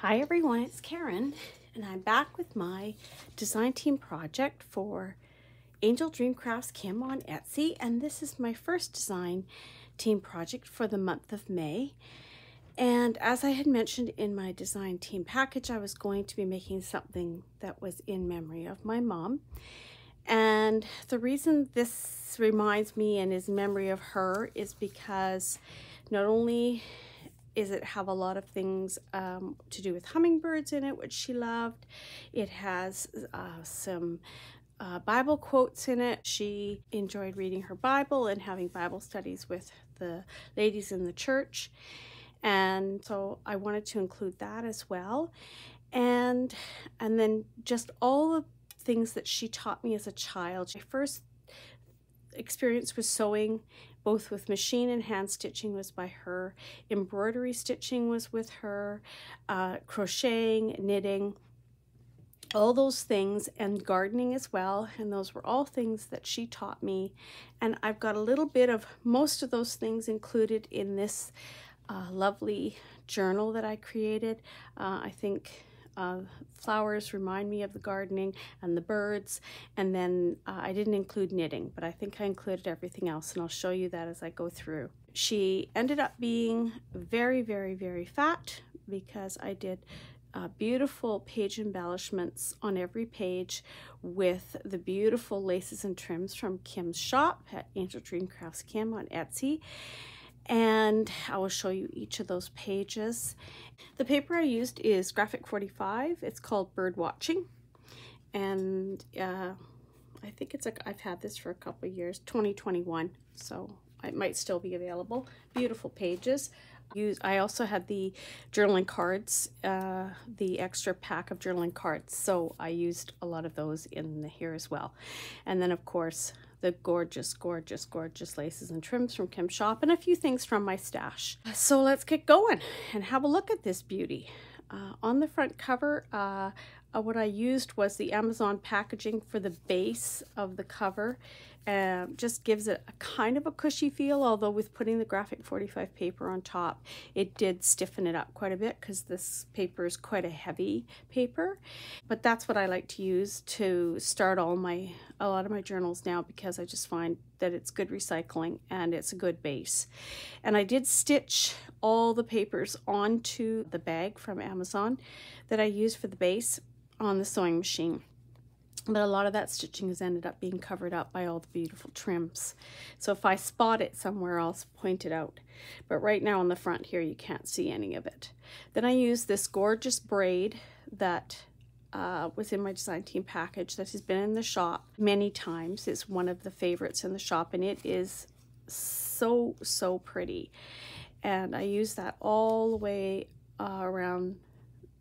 Hi everyone, it's Karen, and I'm back with my design team project for AngeldreamCraftsKim on Etsy, and this is my first design team project for the month of May. And as I had mentioned in my design team package, I was going to be making something that was in memory of my mom. And the reason this reminds me and is memory of her is because not only is it have a lot of things to do with hummingbirds in it, which she loved. It has some Bible quotes in it. She enjoyed reading her Bible and having Bible studies with the ladies in the church. And so I wanted to include that as well. And then just all the things that she taught me as a child. My first experience with sewing, both with machine and hand stitching, was by her. Embroidery stitching was with her, crocheting, knitting, all those things, and gardening as well. And those were all things that she taught me. And I've got a little bit of most of those things included in this lovely journal that I created. I think flowers remind me of the gardening and the birds, and then I didn't include knitting, but I think I included everything else, and I'll show you that as I go through. She ended up being very, very, very fat because I did beautiful page embellishments on every page with the beautiful laces and trims from Kim's shop at AngeldreamCraftsKim on Etsy. And I will show you each of those pages. The paper I used is Graphic 45. It's called Bird Watching. And I think it's like, I've had this for a couple of years, 2021. So it might still be available. Beautiful pages. I also had the journaling cards, the extra pack of journaling cards. So I used a lot of those in here as well. And then of course, the gorgeous, gorgeous, gorgeous laces and trims from Kim's shop, and a few things from my stash. So let's get going and have a look at this beauty. On the front cover, what I used was the Amazon packaging for the base of the cover. Just gives it a kind of a cushy feel, although with putting the Graphic 45 paper on top, it did stiffen it up quite a bit because this paper is quite a heavy paper. But that's what I like to use to start a lot of my journals now, because I just find that it's good recycling and it's a good base. And I did stitch all the papers onto the bag from Amazon that I used for the base on the sewing machine. But a lot of that stitching has ended up being covered up by all the beautiful trims. So if I spot it somewhere, I'll point it out. But right now on the front here, you can't see any of it. Then I used this gorgeous braid that was in my design team package that has been in the shop many times. It's one of the favorites in the shop, and it is so, so pretty. And I used that all the way around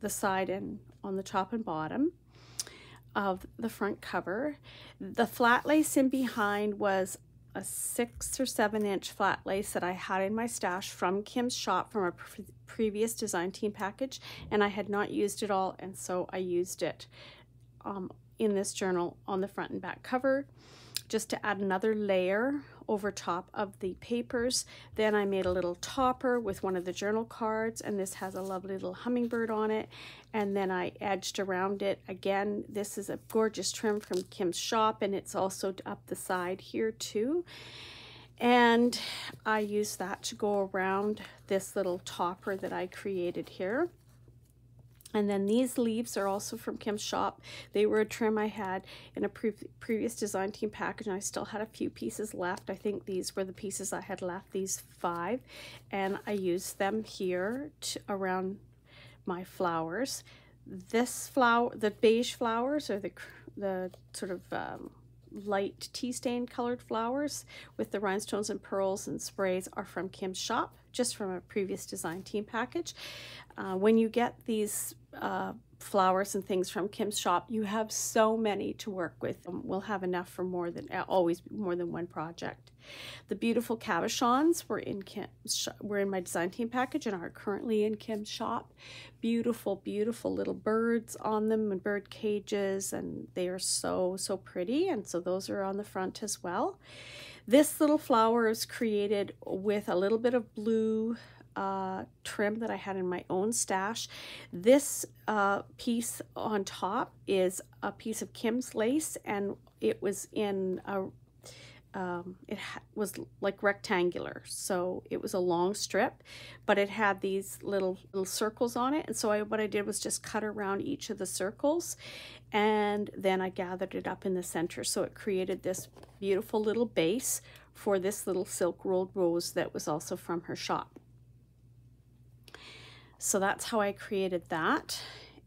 the side and on the top and bottom of the front cover. The flat lace in behind was a 6 or 7 inch flat lace that I had in my stash from Kim's shop from a previous design team package, and I had not used it all, and so I used it in this journal on the front and back cover just to add another layer over top of the papers. Then I made a little topper with one of the journal cards, and this has a lovely little hummingbird on it. And then I edged around it. Again, this is a gorgeous trim from Kim's shop, and it's also up the side here too. And I used that to go around this little topper that I created here. And then these leaves are also from Kim's shop. They were a trim I had in a previous design team package, and I still had a few pieces left. I think these were the pieces I had left, these 5. And I used them here around my flowers. This flower, the beige flowers, or the sort of light tea stain colored flowers with the rhinestones and pearls and sprays, are from Kim's shop, just from a previous design team package. When you get these flowers and things from Kim's shop, you have so many to work with. We'll have enough for always more than one project. The beautiful cabochons were in my design team package and are currently in Kim's shop. Beautiful, beautiful little birds on them and bird cages, and they are so, so pretty. And so those are on the front as well. This little flower is created with a little bit of blue trim that I had in my own stash. This piece on top is a piece of Kim's lace, and it was in a was like rectangular, so it was a long strip, but it had these little circles on it. And so what I did was just cut around each of the circles, and then I gathered it up in the center, so it created this beautiful little base for this little silk rolled rose that was also from her shop. So that's how I created that.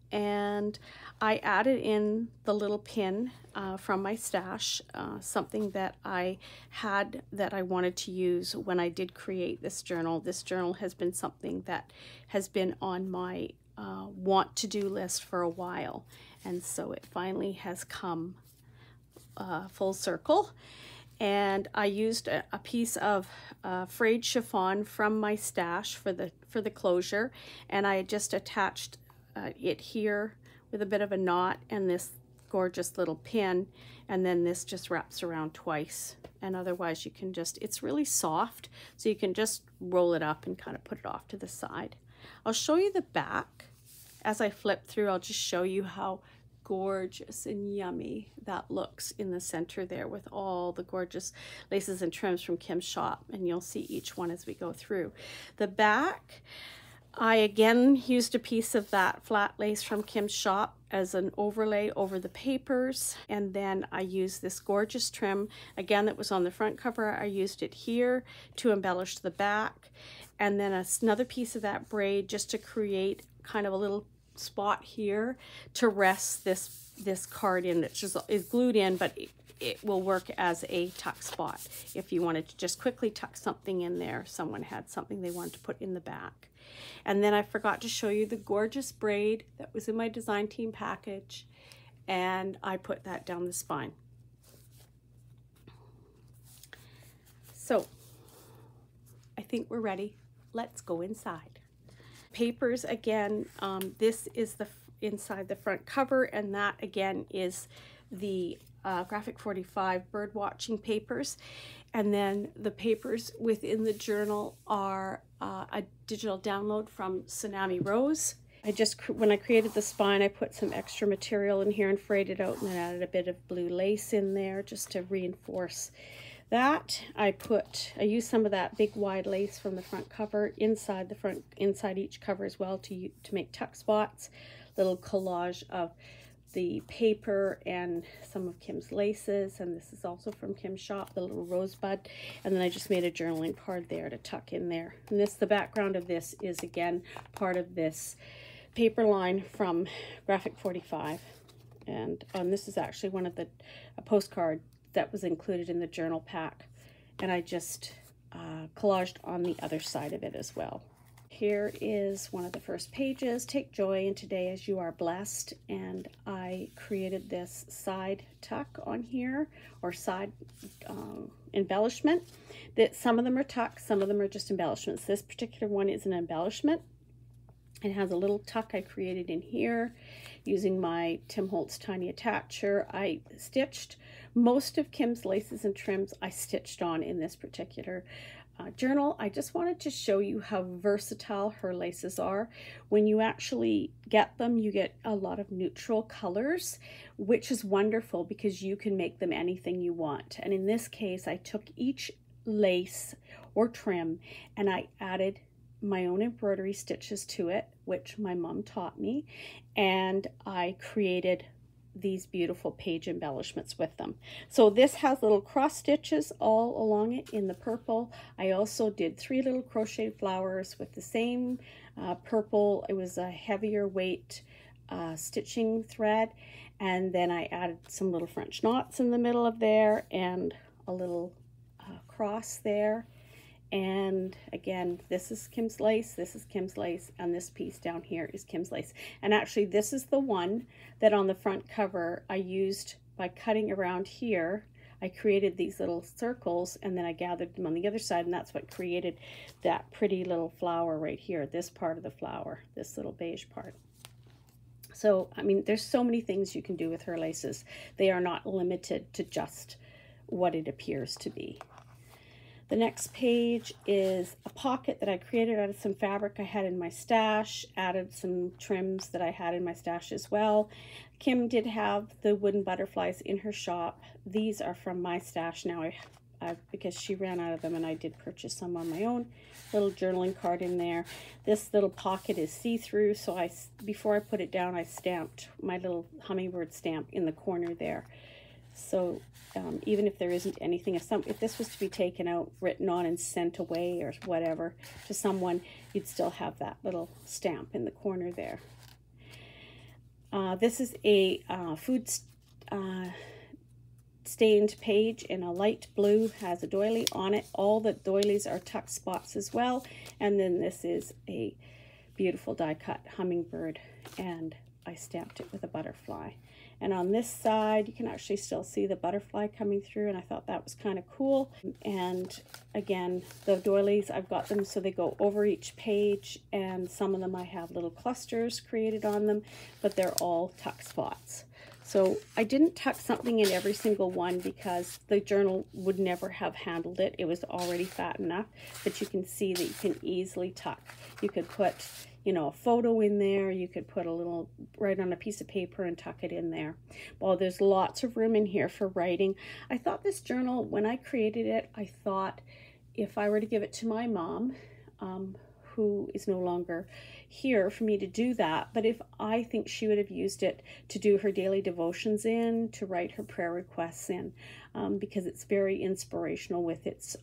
And I added in the little pin from my stash, something that I had that I wanted to use when I did create this journal. This journal has been something that has been on my want to do list for a while, and so it finally has come full circle. And I used a piece of frayed chiffon from my stash for the closure, and I just attached it here with a bit of a knot and this gorgeous little pin, and then this just wraps around twice. And otherwise you can just, it's really soft, so you can just roll it up and kind of put it off to the side. I'll show you the back as I flip through. I'll just show you how gorgeous and yummy that looks in the center there with all the gorgeous laces and trims from Kim's shop, and you'll see each one as we go through. The back, I again used a piece of that flat lace from Kim's shop as an overlay over the papers, and then I used this gorgeous trim again that was on the front cover. I used it here to embellish the back, and then another piece of that braid just to create kind of a little spot here to rest this card in. It just is glued in, but it will work as a tuck spot if you wanted to just quickly tuck something in there. Someone had something they wanted to put in the back. And then I forgot to show you the gorgeous braid that was in my design team package, and I put that down the spine. So I think we're ready. Let's go inside. Papers again, this is the inside the front cover, and that again is the Graphic 45 bird watching papers. And then the papers within the journal are a digital download from Tsunami Rose. When I created the spine, I put some extra material in here and frayed it out, and then added a bit of blue lace in there just to reinforce that. I used some of that big wide lace from the front cover inside each cover as well to make tuck spots. Little collage of the paper and some of Kim's laces, and this is also from Kim's shop, the little rosebud. And then I just made a journaling card there to tuck in there. And the background of this is again part of this paper line from Graphic 45, and this is actually one of a postcard that was included in the journal pack, and I just collaged on the other side of it as well. Here is one of the first pages, Take Joy in Today as You Are Blessed, and I created this side tuck on here, or side embellishment. That some of them are tucks, some of them are just embellishments. This particular one is an embellishment. It has a little tuck I created in here using my Tim Holtz Tiny Attacher. I stitched most of Kim's laces and trims. I stitched on in this particular journal. I just wanted to show you how versatile her laces are. When you actually get them, you get a lot of neutral colors, which is wonderful because you can make them anything you want. And in this case, I took each lace or trim and I added my own embroidery stitches to it, which my mom taught me, and I created these beautiful page embellishments with them. So this has little cross stitches all along it in the purple. I also did 3 little crocheted flowers with the same purple. It was a heavier weight stitching thread, and then I added some little French knots in the middle of there and a little cross there. And again, this is Kim's lace, this is Kim's lace, and this piece down here is Kim's lace. And actually this is the one that on the front cover I used by cutting around here. I created these little circles and then I gathered them on the other side, and that's what created that pretty little flower right here, this part of the flower, this little beige part. So, I mean, there's so many things you can do with her laces. They are not limited to just what it appears to be. The next page is a pocket that I created out of some fabric I had in my stash, added some trims that I had in my stash as well. Kim did have the wooden butterflies in her shop. These are from my stash now because she ran out of them, and I did purchase some on my own. Little journaling card in there. This little pocket is see-through, so before I put it down, I stamped my little hummingbird stamp in the corner there. So even if there isn't anything, if this was to be taken out, written on, and sent away or whatever to someone, you'd still have that little stamp in the corner there. This is a food stained page in a light blue, has a doily on it. All the doilies are tuck spots as well. And then this is a beautiful die cut hummingbird, and I stamped it with a butterfly. And on this side, you can actually still see the butterfly coming through, and I thought that was kind of cool. And again, the doilies, I've got them so they go over each page, and some of them I have little clusters created on them, but they're all tuck spots. So I didn't tuck something in every single one because the journal would never have handled it. It was already fat enough, but you can see that you can easily tuck. You could put, you know, a photo in there. You could put a little, write on a piece of paper and tuck it in there. Well, there's lots of room in here for writing. I thought this journal, when I created it, I thought if I were to give it to my mom, who is no longer here, for me to do that, but if I think she would have used it to do her daily devotions in, to write her prayer requests in, because it's very inspirational with its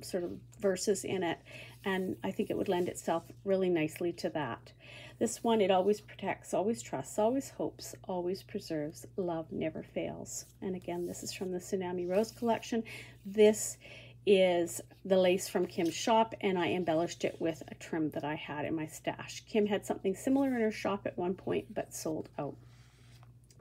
sort of verses in it, and I think it would lend itself really nicely to that. This one, it always protects, always trusts, always hopes, always preserves, love never fails. And again, this is from the Tsunami Rose collection. This is the lace from Kim's shop, and I embellished it with a trim that I had in my stash. Kim had something similar in her shop at one point, but sold out.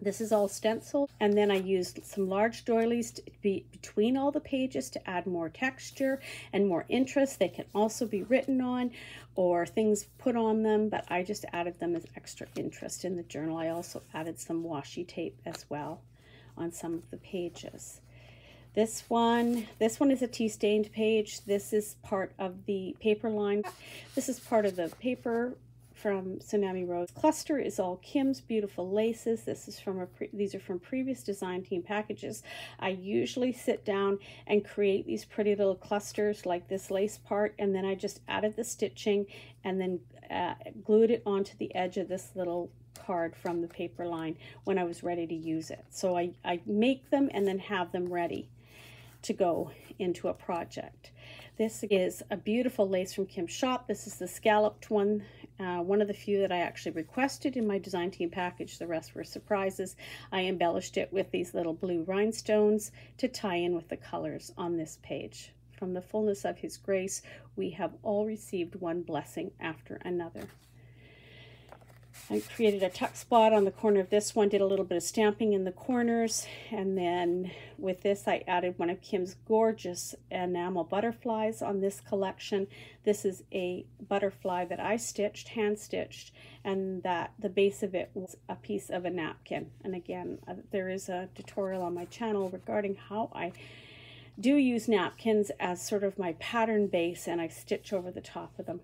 This is all stenciled, and then I used some large doilies to be between all the pages to add more texture and more interest. They can also be written on or things put on them, but I just added them as extra interest in the journal. I also added some washi tape as well on some of the pages. This one is a tea-stained page. This is part of the paper line. This is part of the paper from Tsunami Rose. Cluster is all Kim's beautiful laces. This is from these are from previous design team packages. I usually sit down and create these pretty little clusters like this lace part, and then I just added the stitching and then glued it onto the edge of this little card from the paper line when I was ready to use it. So I make them and then have them ready to go into a project. This is a beautiful lace from Kim's shop. This is the scalloped one of the few that I actually requested in my design team package. The rest were surprises. I embellished it with these little blue rhinestones to tie in with the colors on this page. From the fullness of his grace, we have all received one blessing after another. I created a tuck spot on the corner of this one, did a little bit of stamping in the corners, and then with this I added one of Kim's gorgeous enamel butterflies on this collection. This is a butterfly that I stitched, hand stitched, and that the base of it was a piece of a napkin. And again, there is a tutorial on my channel regarding how I do use napkins as sort of my pattern base, and I stitch over the top of them.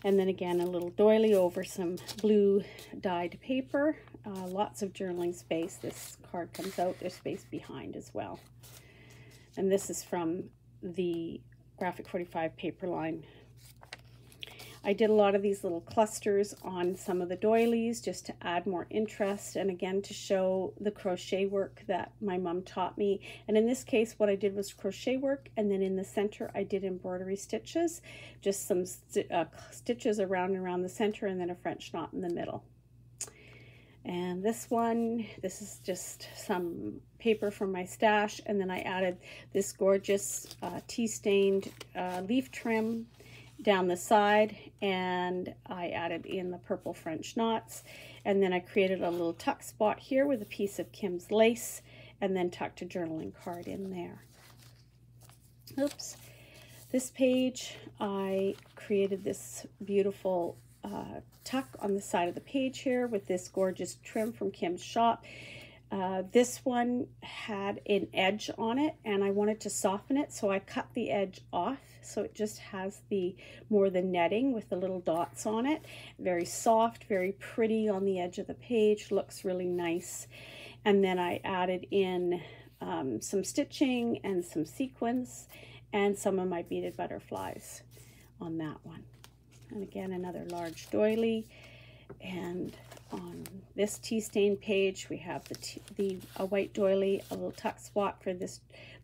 And then again, a little doily over some blue dyed paper. Lots of journaling space. This card comes out. There's space behind as well. And this is from the Graphic 45 paper line. I did a lot of these little clusters on some of the doilies just to add more interest, and again to show the crochet work that my mom taught me. And in this case, what I did was crochet work, and then in the center I did embroidery stitches, just some stitches around and around the center, and then a French knot in the middle. And this one, this is just some paper from my stash, and then I added this gorgeous tea-stained leaf trim down the side, and I added in the purple French knots, and then I created a little tuck spot here with a piece of Kim's lace, and then tucked a journaling card in there. Oops. This page, I created this beautiful tuck on the side of the page here with this gorgeous trim from Kim's shop. This one had an edge on it and I wanted to soften it, so I cut the edge off so it just has more the netting with the little dots on it. Very soft, very pretty on the edge of the page, looks really nice. And then I added in some stitching and some sequins and some of my beaded butterflies on that one. And again, another large doily. And on this tea stain page, we have a white doily, a little tuck spot for this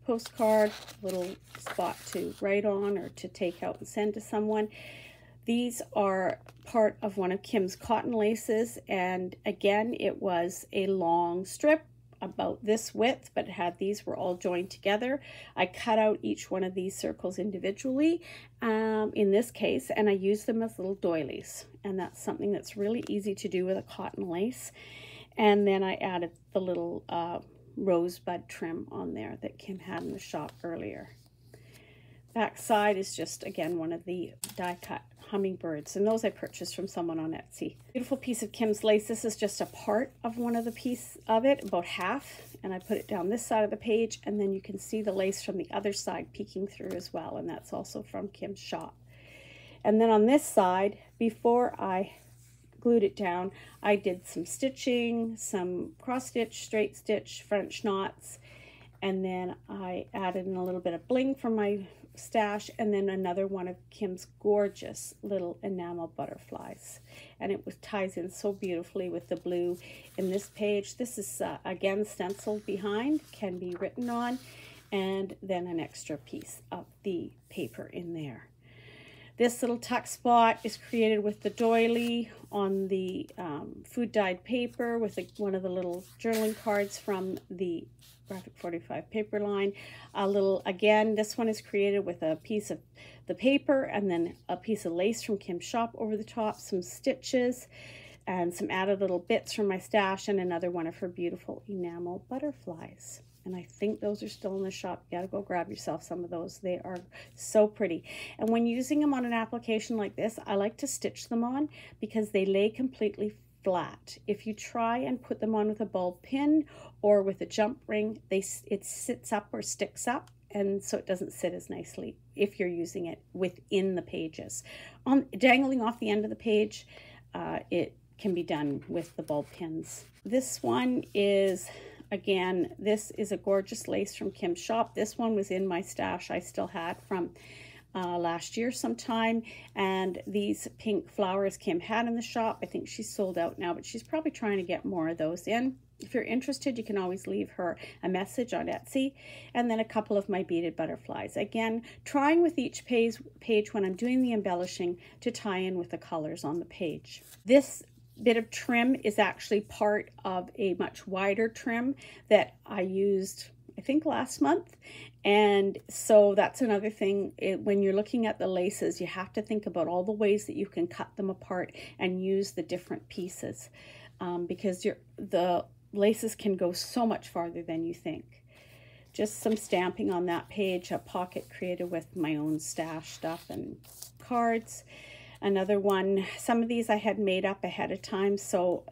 postcard, a little spot to write on or to take out and send to someone. These are part of one of Kim's cotton laces, and again, it was a long strip about this width, but these were all joined together. I cut out each one of these circles individually in this case, and I used them as little doilies, and that's something that's really easy to do with a cotton lace. And then I added the little rosebud trim on there that Kim had in the shop earlier. Back side is just, again, one of the die cut hummingbirds, and those I purchased from someone on Etsy. Beautiful piece of Kim's lace. This is just a part of one of the piece of it, about half, and I put it down this side of the page, and then you can see the lace from the other side peeking through as well, and that's also from Kim's shop. And then on this side, before I glued it down, I did some stitching, some cross stitch, straight stitch, French knots, and then I added in a little bit of bling from my stash, and then another one of Kim's gorgeous little enamel butterflies, and it ties in so beautifully with the blue in this page. This is again stenciled behind, can be written on, and then an extra piece of the paper in there. This little tuck spot is created with the doily on the food dyed paper with one of the little journaling cards from the Graphic 45 paper line. Again, this one is created with a piece of the paper and then a piece of lace from Kim's shop over the top, some stitches, and some added little bits from my stash, and another one of her beautiful enamel butterflies. And I think those are still in the shop. You gotta go grab yourself some of those. They are so pretty. And when using them on an application like this, I like to stitch them on because they lay completely flat. If you try and put them on with a ball pin or with a jump ring, it sits up or sticks up, and so it doesn't sit as nicely if you're using it within the pages. Dangling off the end of the page, it can be done with the ball pins. This one is, again, this is a gorgeous lace from Kim's shop. This one was in my stash I still had from last year sometime, and these pink flowers Kim had in the shop. I think she's sold out now, but she's probably trying to get more of those in. If you're interested, you can always leave her a message on Etsy. And then a couple of my beaded butterflies. Again, trying with each page when I'm doing the embellishing to tie in with the colors on the page. This bit of trim is actually part of a much wider trim that I used, I think, last month. And so that's another thing, when you're looking at the laces, you have to think about all the ways that you can cut them apart and use the different pieces, because the laces can go so much farther than you think. Just some stamping on that page, a pocket created with my own stash stuff and cards. Another one, some of these I had made up ahead of time, so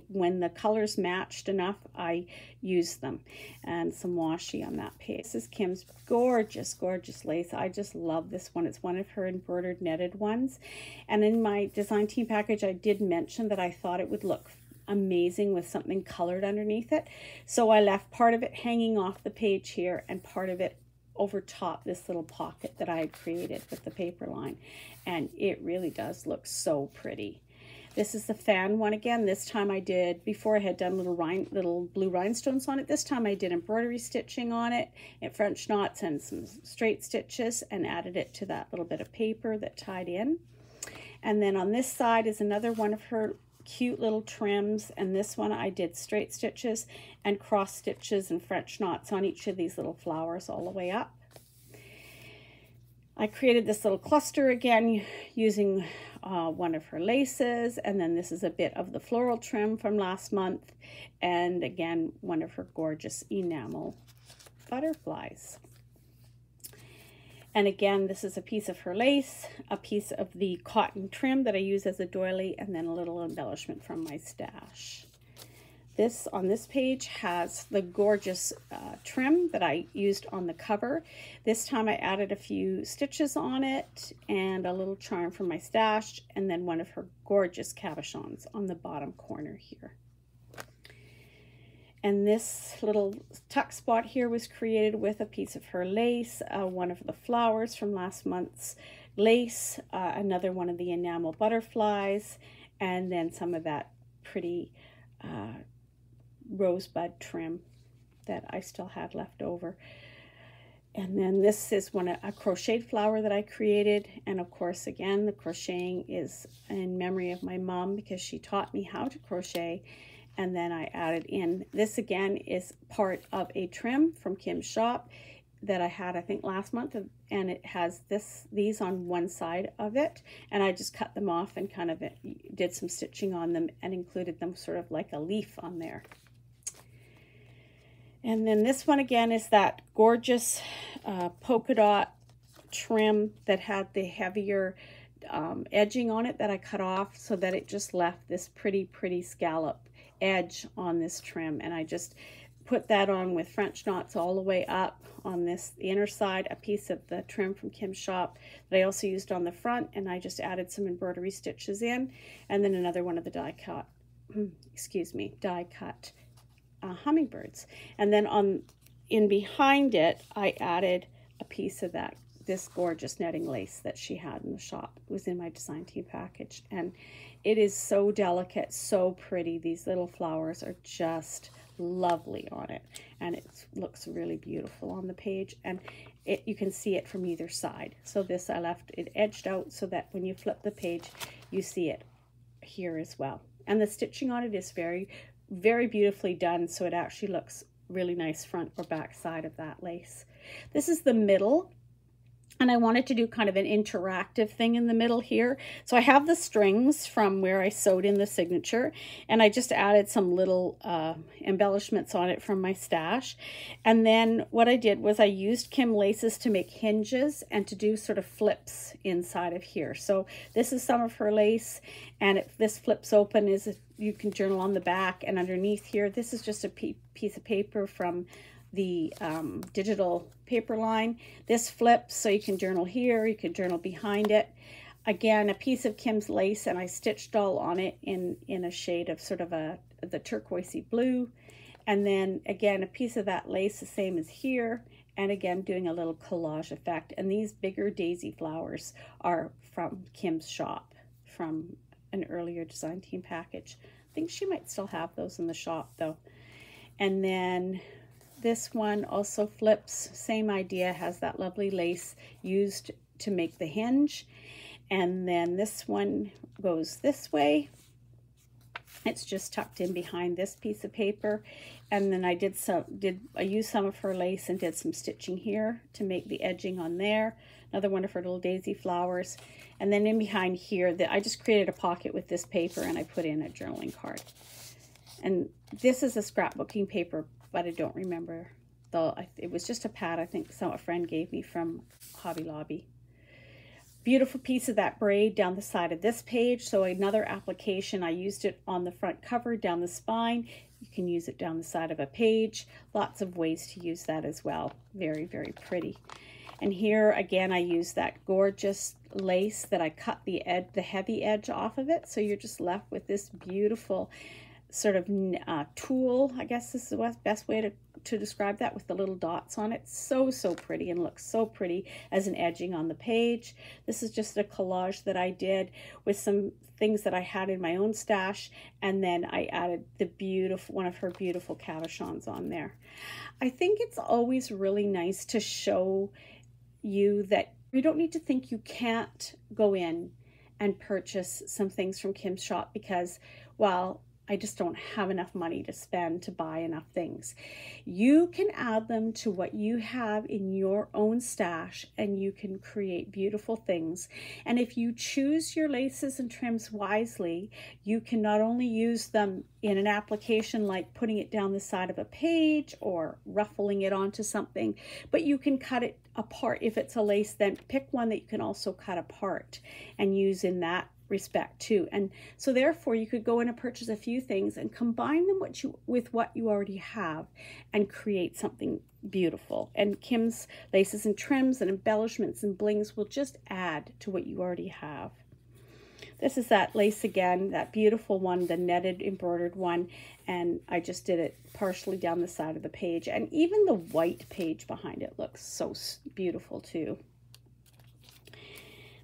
when the colors matched enough, I used them. And some washi on that page. This is Kim's gorgeous, gorgeous lace. I just love this one. It's one of her embroidered netted ones. And in my design team package, I did mention that I thought it would look amazing with something colored underneath it. So I left part of it hanging off the page here and part of it over top this little pocket that I had created with the paper line, and it really does look so pretty. This is the fan one again. This time I did, before I had done little blue rhinestones on it, this time I did embroidery stitching on it and French knots and some straight stitches and added it to that little bit of paper that tied in. And then on this side is another one of her cute little trims, and this one I did straight stitches and cross stitches and French knots on each of these little flowers all the way up. I created this little cluster again using one of her laces, and then this is a bit of the floral trim from last month, and again one of her gorgeous enamel butterflies. And again, this is a piece of her lace, a piece of the cotton trim that I use as a doily, and then a little embellishment from my stash. This on this page has the gorgeous trim that I used on the cover. This time I added a few stitches on it and a little charm from my stash, and then one of her gorgeous cabochons on the bottom corner here. And this little tuck spot here was created with a piece of her lace, one of the flowers from last month's lace, another one of the enamel butterflies, and then some of that pretty rosebud trim that I still had left over. And then this is a crocheted flower that I created, and of course again the crocheting is in memory of my mom because she taught me how to crochet. And then I added in, this again is part of a trim from Kim's shop that I had I think last month, and it has these on one side of it, and I just cut them off and kind of did some stitching on them and included them sort of like a leaf on there. And then this one again is that gorgeous polka dot trim that had the heavier edging on it that I cut off so that it just left this pretty scallop edge on this trim, and I just put that on with French knots all the way up on the inner side, a piece of the trim from Kim's shop that I also used on the front, and I just added some embroidery stitches in, and then another one of the die cut hummingbirds. And then in behind it I added a piece of this gorgeous netting lace that she had in the shop. It was in my design team package, and it is so delicate, so pretty. These little flowers are just lovely on it, and it looks really beautiful on the page, and you can see it from either side. So this I left it edged out so that when you flip the page you see it here as well, and the stitching on it is very beautifully done, so it actually looks really nice front or back side of that lace. This is the middle, and I wanted to do kind of an interactive thing in the middle here. So I have the strings from where I sewed in the signature, and I just added some little embellishments on it from my stash. And then what I did was I used Kim laces to make hinges and to do sort of flips inside of here. So this is some of her lace, and if this flips open, you can journal on the back, and underneath here, this is just a piece of paper from the digital paper line. This flips so you can journal here, you can journal behind it. Again, a piece of Kim's lace, and I stitched all on it in a shade of sort of the turquoisey blue. And then again, a piece of that lace the same as here, and again doing a little collage effect. And these bigger daisy flowers are from Kim's shop from an earlier design team package. I think she might still have those in the shop though. And then this one also flips, same idea, has that lovely lace used to make the hinge. And then this one goes this way. It's just tucked in behind this piece of paper. And then I used some of her lace and did some stitching here to make the edging on there. Another one of her little daisy flowers. And then in behind here, I just created a pocket with this paper, and I put in a journaling card. And this is a scrapbooking paper, but I don't remember. It was just a pad I think a friend gave me from Hobby Lobby. Beautiful piece of that braid down the side of this page. So another application, I used it on the front cover, down the spine. You can use it down the side of a page. Lots of ways to use that as well. Very pretty. And here again, I used that gorgeous lace that I cut the heavy edge off of it. So you're just left with this beautiful sort of tulle, I guess this is the best way to describe that, with the little dots on it. So pretty, and looks so pretty as an edging on the page. This is just a collage that I did with some things that I had in my own stash, and then I added one of her beautiful cabochons on there. I think it's always really nice to show you that you don't need to think you can't go in and purchase some things from Kim's shop because, well, I just don't have enough money to spend to buy enough things. You can add them to what you have in your own stash, and you can create beautiful things. And if you choose your laces and trims wisely, you can not only use them in an application like putting it down the side of a page or ruffling it onto something, but you can cut it apart. If it's a lace, then pick one that you can also cut apart and use in that respect too. And so therefore you could go in and purchase a few things and combine them with what you already have and create something beautiful. And Kim's laces and trims and embellishments and blings will just add to what you already have. This is that lace again, that beautiful one, the netted embroidered one, and I just did it partially down the side of the page, and even the white page behind it looks so beautiful too.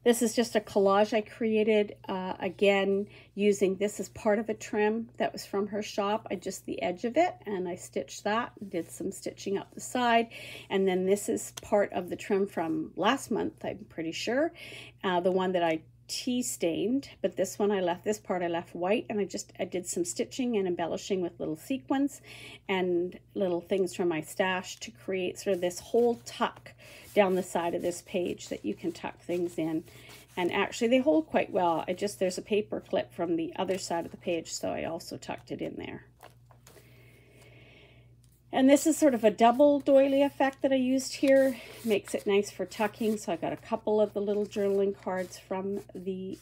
This is just a collage I created, again, using this as part of a trim that was from her shop. I just the edge of it, and I stitched that, did some stitching up the side. And then this is part of the trim from last month, I'm pretty sure. The one that I tea stained, but this one this part I left white, and I did some stitching and embellishing with little sequins and little things from my stash to create sort of this whole tuck down the side of this page that you can tuck things in. And actually they hold quite well. There's a paper clip from the other side of the page, so I also tucked it in there. And this is sort of a double doily effect that I used here. Makes it nice for tucking. So I got a couple of the little journaling cards from the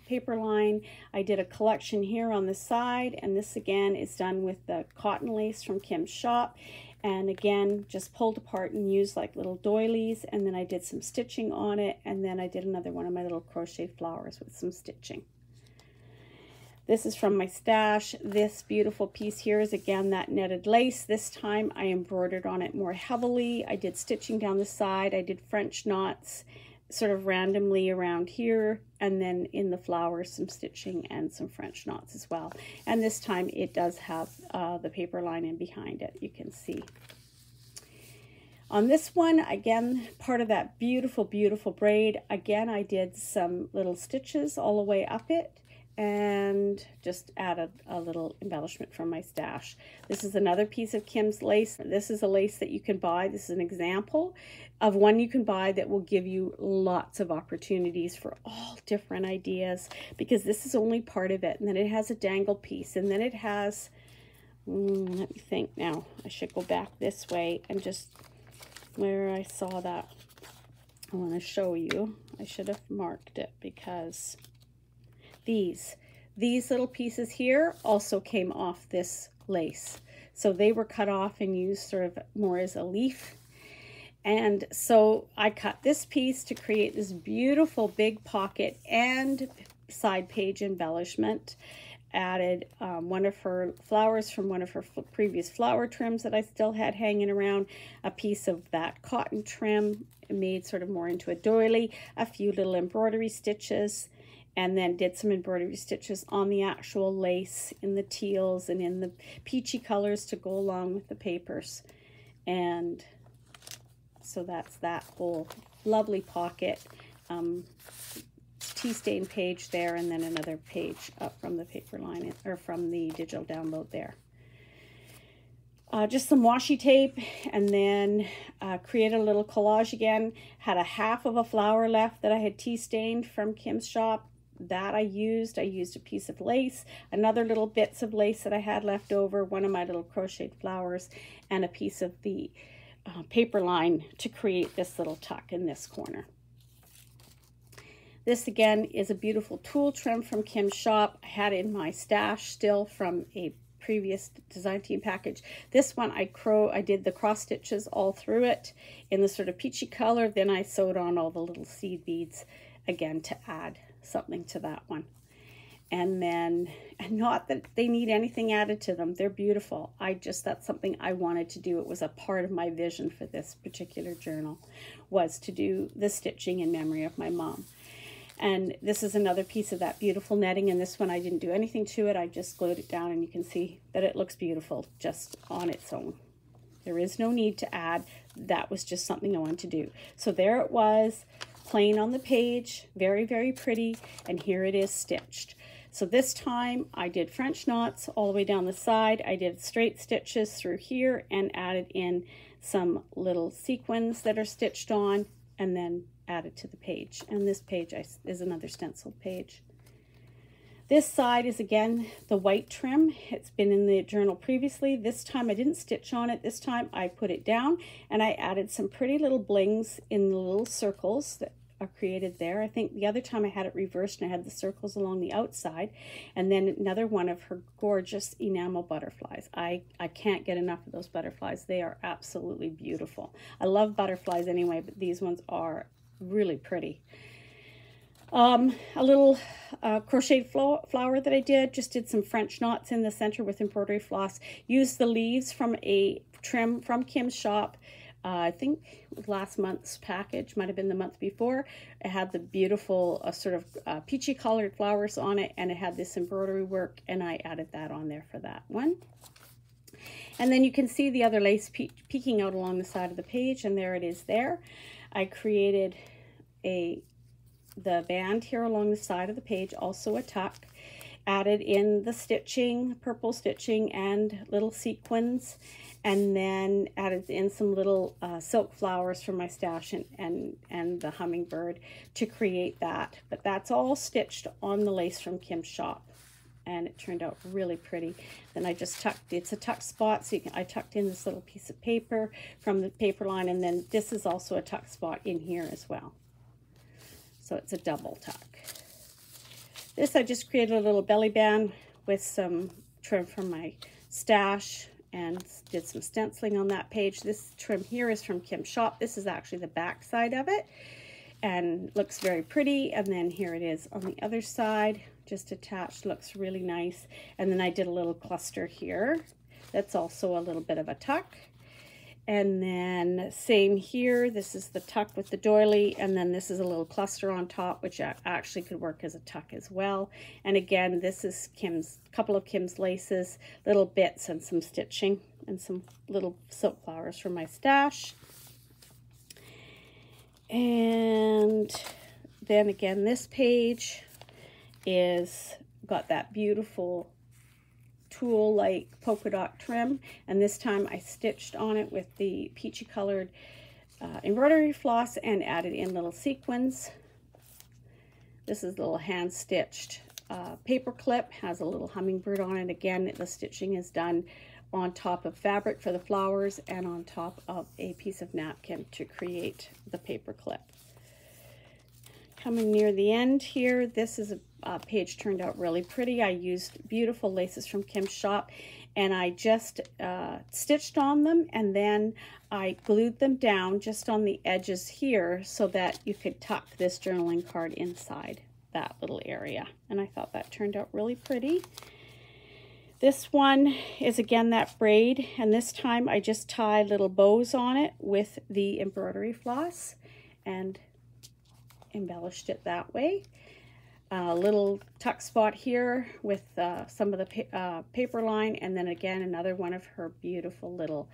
paper line. I did a collection here on the side, and this again is done with the cotton lace from Kim's shop. And again, just pulled apart and used like little doilies, and then I did some stitching on it, and then I did another one of my little crochet flowers with some stitching. This is from my stash. This beautiful piece here is again that netted lace. This time I embroidered on it more heavily. I did stitching down the side. I did French knots sort of randomly around here, and then in the flowers some stitching and some French knots as well. And this time it does have the paper line in behind it, you can see. On this one, again, part of that beautiful, beautiful braid, again, I did some little stitches all the way up it, and just added a little embellishment from my stash. This is another piece of Kim's lace. This is a lace that you can buy. This is an example of one you can buy that will give you lots of opportunities for all different ideas, because this is only part of it. And then it has a dangle piece, and then it has, let me think now, I should go back this way and just where I saw that. I want to show you. I should have marked it because these little pieces here also came off this lace. So they were cut off and used sort of more as a leaf. And so I cut this piece to create this beautiful big pocket and side page embellishment. Added one of her flowers from one of her previous flower trims that I still had hanging around, a piece of that cotton trim made sort of more into a doily, a few little embroidery stitches, and then did some embroidery stitches on the actual lace in the teals and in the peachy colors to go along with the papers. And so that's that whole lovely pocket, tea stain page there, and then another page up from the paper line, or from the digital download there. Just some washi tape, and then created a little collage again. Had a half of a flower left that I had tea stained from Kim's shop. That I used a piece of lace, another little bits of lace that I had left over, one of my little crocheted flowers, and a piece of the paper line to create this little tuck in this corner. This again is a beautiful tulle trim from Kim's shop. I had it in my stash still from a previous design team package. This one I did the cross stitches all through it in the sort of peachy color. Then I sewed on all the little seed beads again to add something to that one. And then, and not that they need anything added to them, they're beautiful. That's something I wanted to do. It was a part of my vision for this particular journal, was to do the stitching in memory of my mom. And this is another piece of that beautiful netting, and this one I didn't do anything to it. I just glued it down, and you can see that it looks beautiful just on its own. There is no need to add. That was just something I wanted to do. So there it was, plain on the page, very, very pretty, and here it is stitched. So this time I did French knots all the way down the side. I did straight stitches through here and added in some little sequins that are stitched on, and then added to the page. And this page is another stenciled page. This side is again the white trim. It's been in the journal previously. This time I didn't stitch on it. This time I put it down and I added some pretty little blings in the little circles that created there. I think the other time I had it reversed and I had the circles along the outside, and then another one of her gorgeous enamel butterflies. I can't get enough of those butterflies. They are absolutely beautiful. I love butterflies anyway, but these ones are really pretty. A little crocheted flower that I just did some French knots in the center with embroidery floss. Used the leaves from a trim from Kim's shop. I think last month's package, might have been the month before. It had the beautiful sort of peachy colored flowers on it, and it had this embroidery work, and I added that on there for that one. And then you can see the other lace peeking out along the side of the page, and there it is there. I created the band here along the side of the page, also a tuck. Added in the stitching, purple stitching and little sequins, and then added in some little silk flowers from my stash and the hummingbird to create that. But that's all stitched on the lace from Kim's shop, and it turned out really pretty. Then I just tucked, it's a tuck spot, so I tucked in this little piece of paper from the paper line, and then this is also a tuck spot in here as well. So it's a double tuck. This I just created a little belly band with some trim from my stash and did some stenciling on that page. This trim here is from Kim's shop. This is actually the back side of it and looks very pretty. And then here it is on the other side, just attached, looks really nice. And then I did a little cluster here. That's also a little bit of a tuck. And then same here, this is the tuck with the doily, and then this is a little cluster on top, which actually could work as a tuck as well. And again, this is couple of Kim's laces, little bits and some stitching and some little silk flowers from my stash. And then again, this page is got that beautiful tulle like polka dot trim, and this time I stitched on it with the peachy colored embroidery floss and added in little sequins. This is a little hand stitched paper clip, has a little hummingbird on it. Again, the stitching is done on top of fabric for the flowers and on top of a piece of napkin to create the paper clip. Coming near the end here, this is a page turned out really pretty. I used beautiful laces from Kim's shop, and I just stitched on them, and then I glued them down just on the edges here so that you could tuck this journaling card inside that little area. And I thought that turned out really pretty. This one is again that braid, and this time I just tied little bows on it with the embroidery floss and embellished it that way. A little tuck spot here with some of the paper line, and then again another one of her beautiful little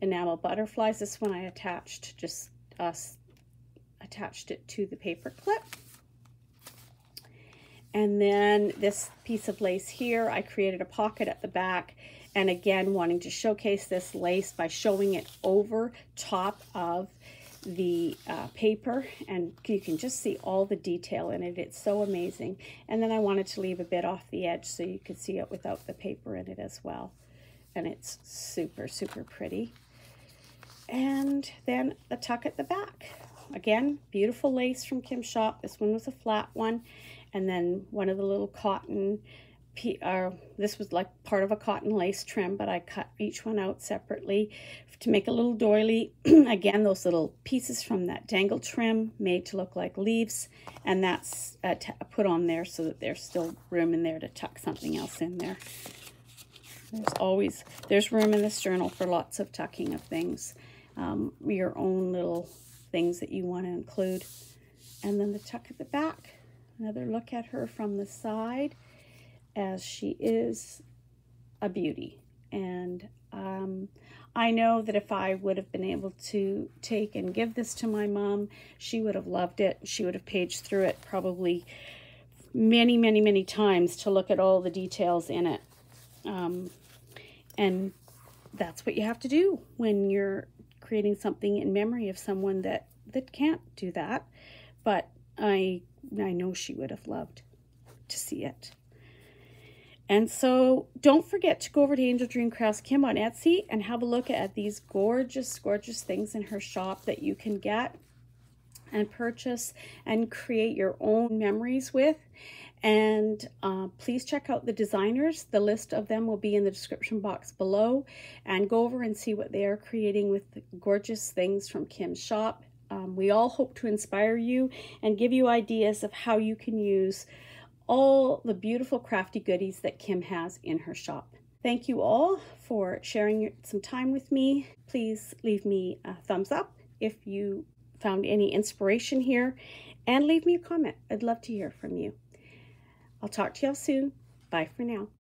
enamel butterflies. This one I attached attached it to the paper clip. And then this piece of lace here, I created a pocket at the back, and again wanting to showcase this lace by showing it over top of the paper, and you can just see all the detail in it. It's so amazing. And then I wanted to leave a bit off the edge so you could see it without the paper in it as well, and it's super pretty. And then a tuck at the back, again beautiful lace from Kim's shop. This one was a flat one, and then one of the little cotton this was like part of a cotton lace trim, but I cut each one out separately to make a little doily. Again, those little pieces from that dangle trim made to look like leaves, and that's put on there so that there's still room in there to tuck something else in there. There's room in this journal for lots of tucking of things, your own little things that you want to include. And then the tuck at the back, another look at her from the side, as she is a beauty. And I know that if I would have been able to take and give this to my mom, she would have loved it. She would have paged through it probably many times to look at all the details in it. And that's what you have to do when you're creating something in memory of someone that can't do that. But I know she would have loved to see it. And so don't forget to go over to AngeldreamCraftsKim on Etsy and have a look at these gorgeous things in her shop that you can get and purchase and create your own memories with. And please check out the designers. The list of them will be in the description box below, and go over and see what they are creating with the gorgeous things from Kim's shop. We all hope to inspire you and give you ideas of how you can use all the beautiful crafty goodies that Kim has in her shop. Thank you all for sharing some time with me. Please leave me a thumbs up if you found any inspiration here, and leave me a comment. I'd love to hear from you. I'll talk to y'all soon. Bye for now.